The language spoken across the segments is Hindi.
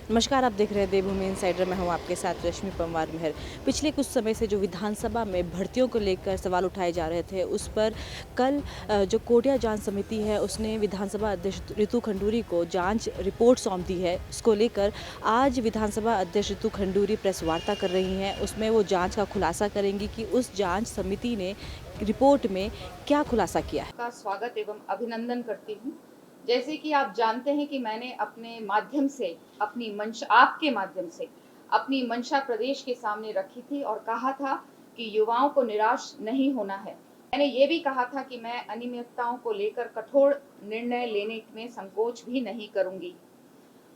नमस्कार, आप देख रहे हैं देवभूमि इनसाइडर। मैं हूं आपके साथ रश्मि पंवार मेहर। पिछले कुछ समय से जो विधानसभा में भर्तियों को लेकर सवाल उठाए जा रहे थे, उस पर कल जो कोटिया जांच समिति है उसने विधानसभा अध्यक्ष ऋतु खंडूरी को जांच रिपोर्ट सौंप दी है। इसको लेकर आज विधानसभा अध्यक्ष ऋतु खंडूरी प्रेस वार्ता कर रही हैं। उसमें वो जाँच का खुलासा करेंगी कि उस जाँच समिति ने रिपोर्ट में क्या खुलासा किया है। का स्वागत एवं अभिनंदन करती हूँ। जैसे कि आप जानते हैं कि मैंने अपने माध्यम से अपनी मंशा, आपके माध्यम से अपनी मंशा प्रदेश के सामने रखी थी और कहा था कि युवाओं को निराश नहीं होना है। मैंने ये भी कहा था कि मैं अनियमितताओं को लेकर कठोर निर्णय लेने में संकोच भी नहीं करूंगी।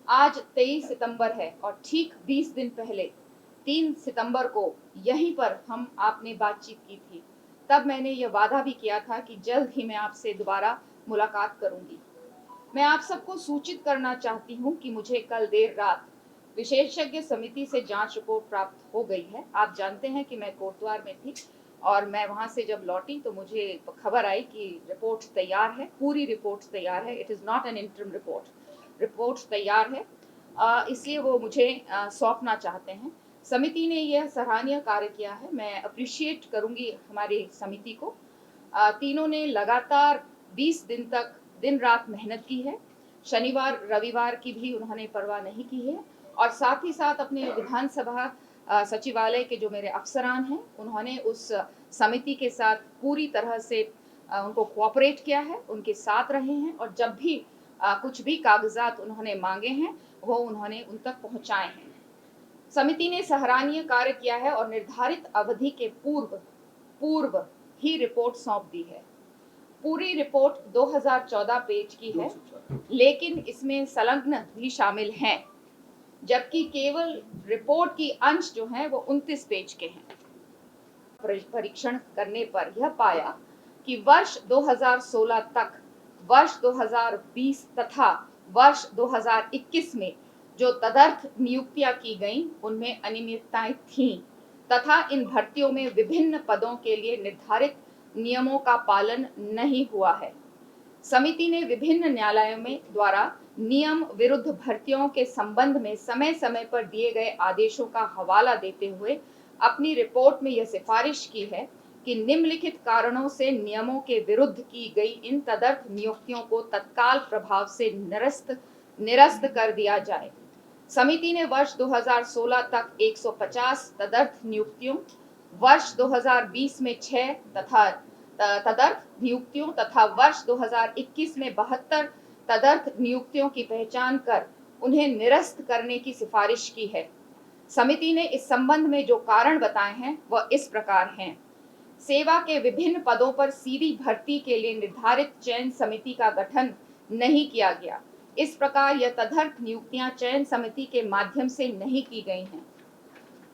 आज 23 सितंबर है और ठीक 20 दिन पहले 3 सितंबर को यहीं पर हम आपने बातचीत की थी। तब मैंने यह वादा भी किया था कि जल्द ही मैं आपसे दोबारा मुलाकात करूंगी। मैं आप सबको सूचित करना चाहती हूं कि मुझे कल देर रात विशेषज्ञ समिति से जांच रिपोर्ट प्राप्त हो गई है। आप जानते हैं कि मैं कोटद्वार में थी और मैं वहां से जब लौटी तो मुझे खबर आई कि रिपोर्ट तैयार है, पूरी रिपोर्ट तैयार है। It is not an interim report, report तैयार है। इसलिए वो मुझे सौंपना चाहते हैं। समिति ने यह सराहनीय कार्य किया है, मैं अप्रिशिएट करूंगी हमारी समिति को। तीनों ने लगातार 20 दिन तक दिन रात मेहनत की है। शनिवार रविवार की भी उन्होंने परवाह नहीं की है और साथ ही साथ अपने विधानसभा सचिवालय के जो मेरे अफसरान हैं उन्होंने उस समिति के साथ पूरी तरह से उनको कोऑपरेट किया है, उनके साथ रहे हैं और जब भी कुछ भी कागजात उन्होंने मांगे हैं वो उन्होंने उन तक पहुंचाए हैं। समिति ने सराहनीय कार्य किया है और निर्धारित अवधि के पूर्व ही रिपोर्ट सौंप दी है। पूरी रिपोर्ट 2014 पेज की है, लेकिन इसमें संलग्न भी शामिल हैं, जबकि केवल रिपोर्ट की अंश जो हैं वो 29 पेज के हैं। परीक्षण करने पर यह पाया कि वर्ष 2016 तक, वर्ष 2020 तथा वर्ष 2021 में जो तदर्थ नियुक्तियां की गईं उनमें अनियमितताएं थीं तथा इन भर्तियों में विभिन्न पदों के लिए निर्धारित नियमों का पालन नहीं हुआ है। समिति ने विभिन्न न्यायालयों में द्वारा नियम विरुद्ध भर्तियों के संबंध में समय समय पर दिए गए आदेशों का हवाला देते हुए अपनी रिपोर्ट में यह सिफारिश की है कि निम्नलिखित कारणों से नियमों के विरुद्ध की गई इन तदर्थ नियुक्तियों को तत्काल प्रभाव से निरस्त कर दिया जाए। समिति ने वर्ष 2016 तक 150 तदर्थ नियुक्तियों, वर्ष 2020 में 6 तथा तदर्थ नियुक्तियों तथा वर्ष 2021 में 72 तदर्थ नियुक्तियों की पहचान कर उन्हें निरस्त करने की सिफारिश की है। समिति ने इस संबंध में जो कारण बताए हैं वह इस प्रकार हैं। सेवा के विभिन्न पदों पर सीधी भर्ती के लिए निर्धारित चयन समिति का गठन नहीं किया गया। इस प्रकार यह तदर्थ नियुक्तियां चयन समिति के माध्यम से नहीं की गई हैं।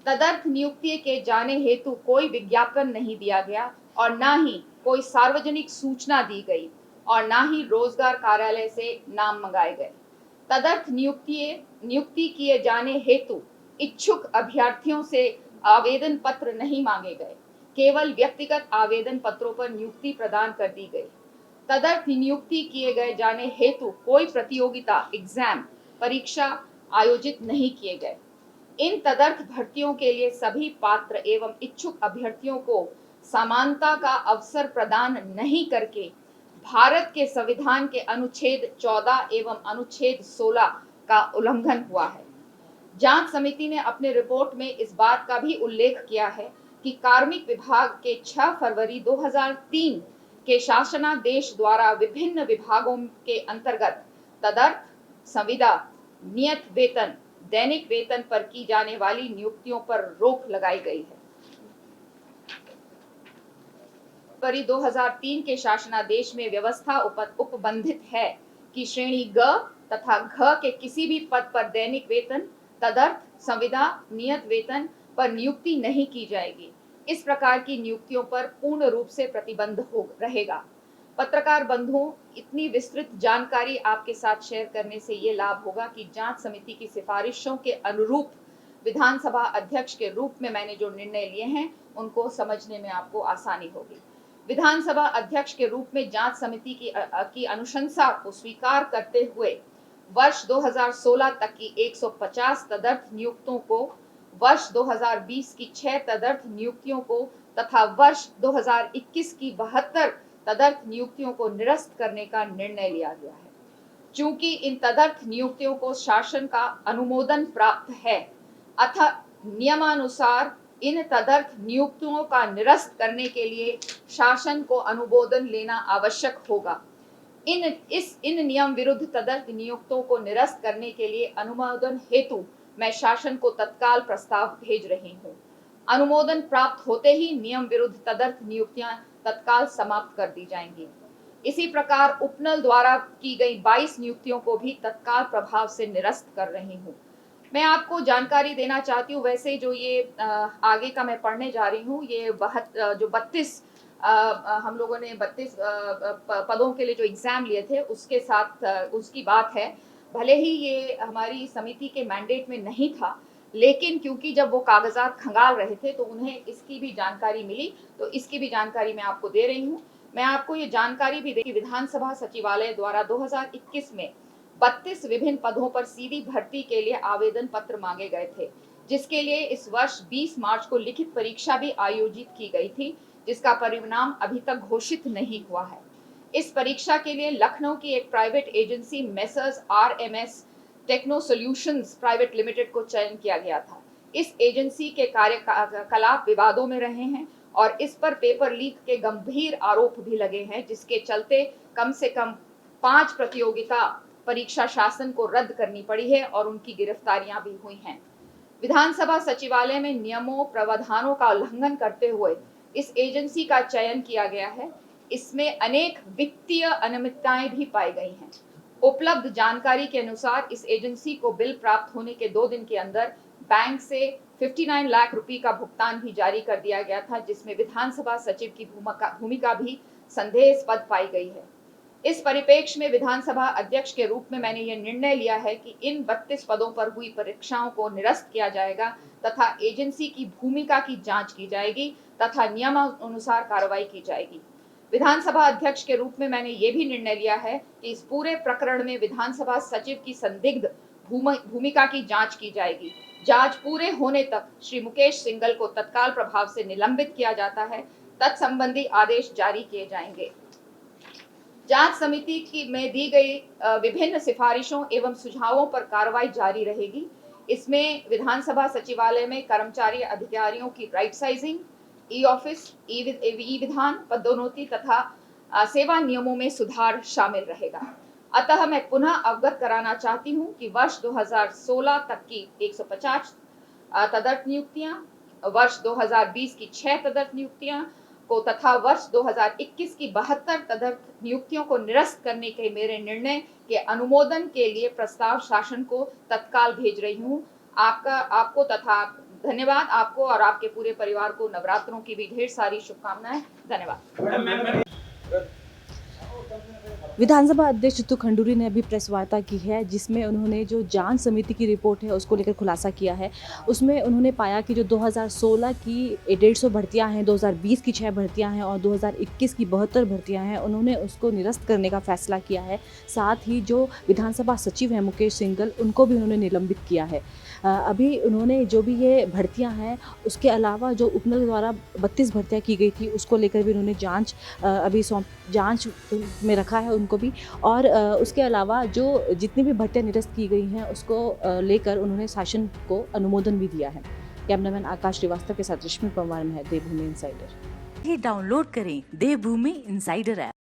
तदर्थ नियुक्ति के जाने हेतु कोई विज्ञापन नहीं दिया गया और न ही कोई सार्वजनिक सूचना दी गई और न ही रोजगार कार्यालय से नाम मंगाए गए। तदर्थ नियुक्ति किए जाने हेतु इच्छुक अभ्यर्थियों से आवेदन पत्र नहीं मांगे गए, केवल व्यक्तिगत आवेदन पत्रों पर नियुक्ति प्रदान कर दी गई। तदर्थ नियुक्ति किए गए जाने हेतु कोई प्रतियोगिता एग्जाम परीक्षा आयोजित नहीं किए गए। इन तदर्थ भर्तियों के लिए सभी पात्र एवं इच्छुक अभ्यर्थियों को समानता का अवसर प्रदान नहीं करके भारत के संविधान के अनुच्छेद 14 एवं अनुच्छेद 16 का उल्लंघन हुआ है। जांच समिति ने अपने रिपोर्ट में इस बात का भी उल्लेख किया है कि कार्मिक विभाग के 6 फरवरी 2003 के शासनादेश द्वारा विभिन्न विभागों के अंतर्गत तदर्थ, संविदा, नियत वेतन, दैनिक वेतन पर की जाने वाली नियुक्तियों पर रोक लगाई गई है। फरवरी 2003 के शासनादेश में व्यवस्था उपबंधित है कि श्रेणी ग तथा घ के किसी भी पद पर दैनिक वेतन, तदर्थ, संविदा, नियत वेतन पर नियुक्ति नहीं की जाएगी। इस प्रकार की नियुक्तियों पर पूर्ण रूप से प्रतिबंध रहेगा। पत्रकार बंधुओं, इतनी विस्तृत जानकारी आपके साथ शेयर करने से ये लाभ होगा कि जांच समिति की सिफारिशों के अनुरूप विधानसभा अध्यक्ष के रूप में मैंने जो निर्णय लिए हैं उनको समझने में आपको आसानी होगी। विधानसभा अध्यक्ष के रूप में जांच समिति की अनुशंसा को स्वीकार करते हुए वर्ष 2016 तक की 150 तदर्थ नियुक्तों को, वर्ष 2020 की 6 तदर्थ नियुक्तियों को तथा वर्ष 2021 की 72 तदर्थ नियुक्तियों को निरस्त करने का निर्णय लिया गया है। चूंकि इन तदर्थ नियुक्तियों को शासन का अनुमोदन प्राप्त है, अतः नियमानुसार इन तदर्थ नियुक्तियों का निरस्त करने के लिए शासन को अनुमोदन लेना आवश्यक होगा। इन नियम विरुद्ध तदर्थ नियुक्तों को निरस्त करने के लिए अनुमोदन हेतु मैं शासन को तत्काल प्रस्ताव भेज रही हूँ। अनुमोदन प्राप्त होते ही नियम विरुद्ध तदर्थ नियुक्तियां तत्काल समाप्त कर दी जाएंगी। इसी प्रकार उपनल द्वारा की गई 22 नियुक्तियों को भी तत्काल प्रभाव से निरस्त कर रही हूँ। मैं आपको जानकारी देना चाहती हूँ, वैसे जो ये आगे का मैं पढ़ने जा रही हूँ, ये जो 32 हम लोगों ने 32 पदों के लिए जो एग्जाम लिए थे उसके साथ उसकी बात है। भले ही ये हमारी समिति के मैंडेट में नहीं था, लेकिन क्योंकि जब वो कागजात खंगाल रहे थे तो उन्हें इसकी भी जानकारी मिली, तो इसकी भी जानकारी मैं आपको दे रही हूँ। मैं आपको ये जानकारी भी दे कि विधानसभा सचिवालय द्वारा 2021 में 32 विभिन्न पदों पर सीधी भर्ती के लिए आवेदन पत्र मांगे गए थे, जिसके लिए इस वर्ष 20 मार्च को लिखित परीक्षा भी आयोजित की गई थी, जिसका परिणाम अभी तक घोषित नहीं हुआ है। इस परीक्षा के लिए लखनऊ की एक private agency messrs RMS techno solutions private limited को चयन किया गया था। इस एजेंसी के कार्यकलाप विवादों में रहे हैं और इस पर पेपर लीक के गंभीर आरोप भी लगे हैं, जिसके चलते कम से कम 5 प्रतियोगिता परीक्षा शासन को रद्द करनी पड़ी है और उनकी गिरफ्तारियां भी हुई हैं। विधानसभा सचिवालय में नियमों प्रावधानों का उल्लंघन करते हुए इस एजेंसी का चयन किया गया है। इसमें अनेक वित्तीय अनियमितताएं भी पाई गई हैं। उपलब्ध जानकारी के अनुसार इस एजेंसी को बिल प्राप्त होने के 2 दिन के अंदर बैंक से 59 लाख रुपए का भुगतान भी जारी कर दिया गया था, जिसमें विधानसभा सचिव की भूमिका भी संदेहास्पद पाई गई है। इस परिप्रेक्ष्य में विधानसभा अध्यक्ष के रूप में मैंने यह निर्णय लिया है कि इन 32 पदों पर हुई परीक्षाओं को निरस्त किया जाएगा तथा एजेंसी की भूमिका की जांच की जाएगी तथा नियमानुसार कार्रवाई की जाएगी। विधानसभा अध्यक्ष के रूप में मैंने ये भी निर्णय लिया है कि इस पूरे प्रकरण में विधानसभा सचिव की संदिग्ध भूमिका की जांच की जाएगी। जांच पूरे होने तक श्री मुकेश सिंघल को तत्काल प्रभाव से निलंबित किया जाता है। तत्संबंधी आदेश जारी किए जाएंगे। जांच समिति में दी गई विभिन्न सिफारिशों एवं सुझावों पर कार्रवाई जारी रहेगी। इसमें विधानसभा सचिवालय में कर्मचारी अधिकारियों की राइट साइजिंग, ई-ऑफिस, ई-विधान, पदोन्नति तथा सेवा नियमों में सुधार शामिल रहेगा। अतः मैं पुनः अवगत कराना चाहती हूं कि वर्ष 2016 तक की 150 तदर्थ नियुक्तियां, वर्ष 2020 की 6 तदर्थ नियुक्तियां को तथा वर्ष 2021 की 72 तदर्थ नियुक्तियों को निरस्त करने के मेरे निर्णय के अनुमोदन के लिए प्रस्ताव शासन को तत्काल भेज रही हूं। आपको तथा धन्यवाद। आपको और आपके पूरे परिवार को नवरात्रों की भी ढेर सारी शुभकामनाएं। धन्यवाद। विधानसभा अध्यक्ष जितू खंडूरी ने अभी प्रेस वार्ता की है, जिसमें उन्होंने जो जांच समिति की रिपोर्ट है उसको लेकर खुलासा किया है। उसमें उन्होंने पाया कि जो 2016 की 150 भर्तियां हैं, 2020 की 6 भर्तियां हैं और 2021 की 72 भर्तियां हैं, उन्होंने उसको निरस्त करने का फैसला किया है। साथ ही जो विधानसभा सचिव हैं मुकेश सिंघल, उनको भी उन्होंने निलंबित किया है। अभी उन्होंने जो भी ये भर्तियां हैं, उसके अलावा जो उपनल द्वारा 32 भर्तियां की गई थी उसको लेकर भी उन्होंने जांच में रखा है उनको भी, और उसके अलावा जो जितनी भी भर्तियां निरस्त की गई हैं उसको लेकर उन्होंने शासन को अनुमोदन भी दिया है। कैमरामैन आकाश श्रीवास्तव के साथ रश्मि पंवार में है देवभूमि इनसाइडर। डाउनलोड करें देवभूमि इनसाइडर ऐप।